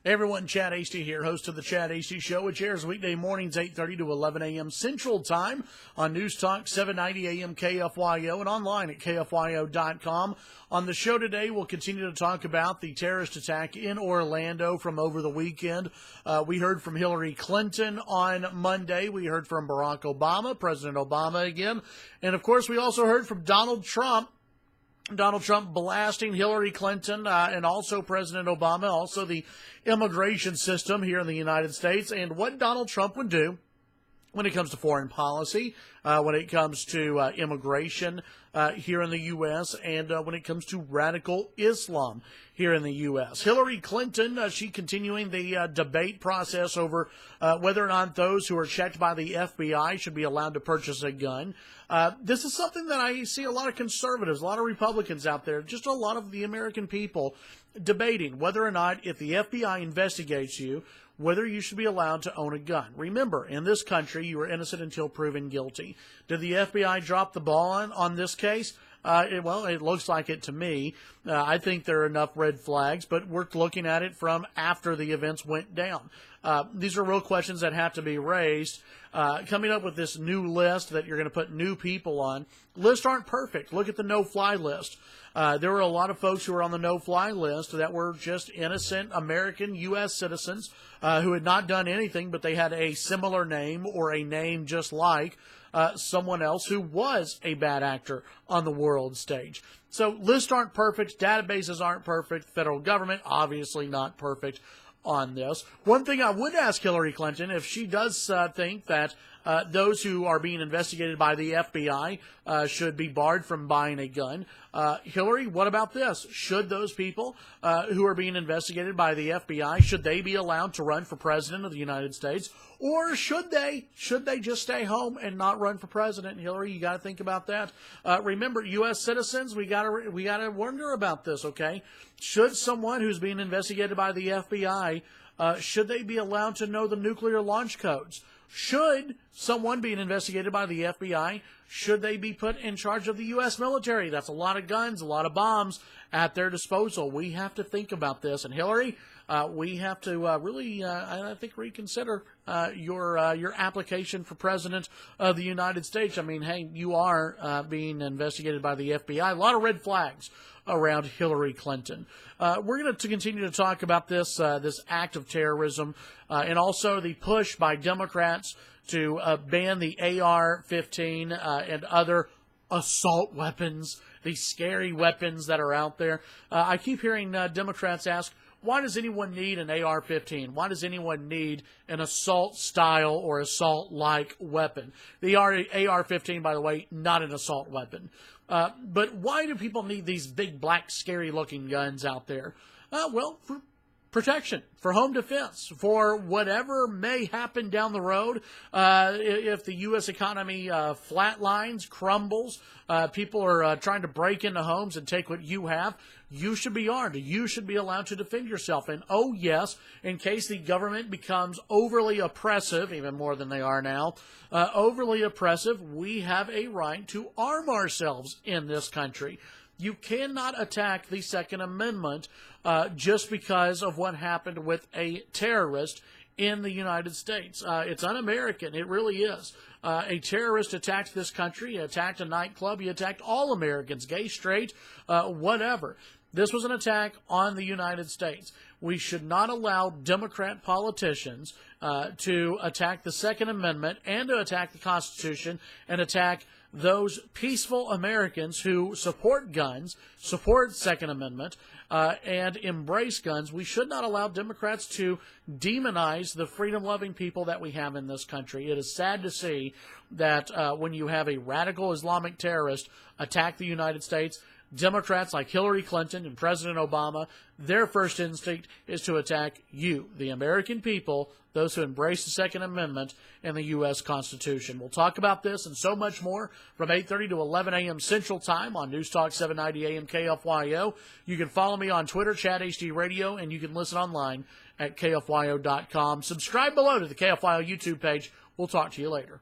Hey everyone, Chad Hasty here, host of the Chad Hasty Show, which airs weekday mornings 8:30 to 11 a.m. Central Time on News Talk 790 a.m. KFYO and online at KFYO.com. On the show today, we'll continue to talk about the terrorist attack in Orlando from over the weekend. We heard from Hillary Clinton on Monday. We heard from Barack Obama, President Obama again. And of course, we also heard from Donald Trump blasting Hillary Clinton and also President Obama, also the immigration system here in the United States, and what Donald Trump would do when it comes to foreign policy, when it comes to immigration here in the U.S., and when it comes to radical Islam here in the U.S. Hillary Clinton, she continuing the debate process over whether or not those who are checked by the FBI should be allowed to purchase a gun. This is something that I see a lot of conservatives, a lot of Republicans out there, just a lot of the American people debating whether or not, if the FBI investigates you, whether you should be allowed to own a gun. Remember, in this country, you are innocent until proven guilty. Did the FBI drop the ball on this case? Well, it looks like it to me. I think there are enough red flags, but we're looking at it from after the events went down. These are real questions that have to be raised. Coming up with this new list that you're going to put new people on. Lists aren't perfect. Look at the no-fly list. There were a lot of folks who were on the no-fly list that were just innocent American U.S. citizens who had not done anything, but they had a similar name or a name just like someone else who was a bad actor on the world stage. So lists aren't perfect. Databases aren't perfect. Federal government, obviously not perfect on this. One thing I would ask Hillary Clinton, if she does think that those who are being investigated by the FBI should be barred from buying a gun. Hillary, what about this? Should those people who are being investigated by the FBI, should they be allowed to run for president of the United States? Or should they just stay home and not run for president? Hillary, you got to think about that. Remember, U.S. citizens, we got to wonder about this, okay? Should someone who's being investigated by the FBI, should they be allowed to know the nuclear launch codes? Should someone being investigated by the FBI, should they be put in charge of the U.S. military? That's a lot of guns, a lot of bombs at their disposal. We have to think about this. And Hillary, we have to really, I think, reconsider your application for president of the United States. I mean, hey, you are being investigated by the FBI. A lot of red flags around Hillary Clinton. We're going to continue to talk about this act of terrorism and also the push by Democrats to ban the AR-15 and other assault weapons, these scary weapons that are out there. I keep hearing Democrats ask, why does anyone need an AR-15? Why does anyone need an assault-style or assault-like weapon? The AR-15, by the way, not an assault weapon. But why do people need these big, black, scary-looking guns out there? Well, for protection, for home defense, for whatever may happen down the road. If the U.S. economy flatlines, crumbles, people are trying to break into homes and take what you have, you should be armed. You should be allowed to defend yourself. And, oh, yes, in case the government becomes overly oppressive, even more than they are now, overly oppressive, we have a right to arm ourselves in this country. You cannot attack the Second Amendment just because of what happened with a terrorist in the United States. It's un-American. It really is. A terrorist attacked this country. He attacked a nightclub. He attacked all Americans, gay, straight, whatever. This was an attack on the United States. We should not allow Democrat politicians to attack the Second Amendment and to attack the Constitution and attack those peaceful Americans who support guns, support Second Amendment, and embrace guns. We should not allow Democrats to demonize the freedom-loving people that we have in this country. It is sad to see that when you have a radical Islamic terrorist attack the United States, Democrats like Hillary Clinton and President Obama, their first instinct is to attack you, the American people, those who embrace the Second Amendment and the U.S. Constitution. We'll talk about this and so much more from 8:30 to 11 a.m. Central Time on News Talk 790 a.m. KFYO. You can follow me on Twitter, Chad Hasty Radio, and you can listen online at KFYO.com. Subscribe below to the KFYO YouTube page. We'll talk to you later.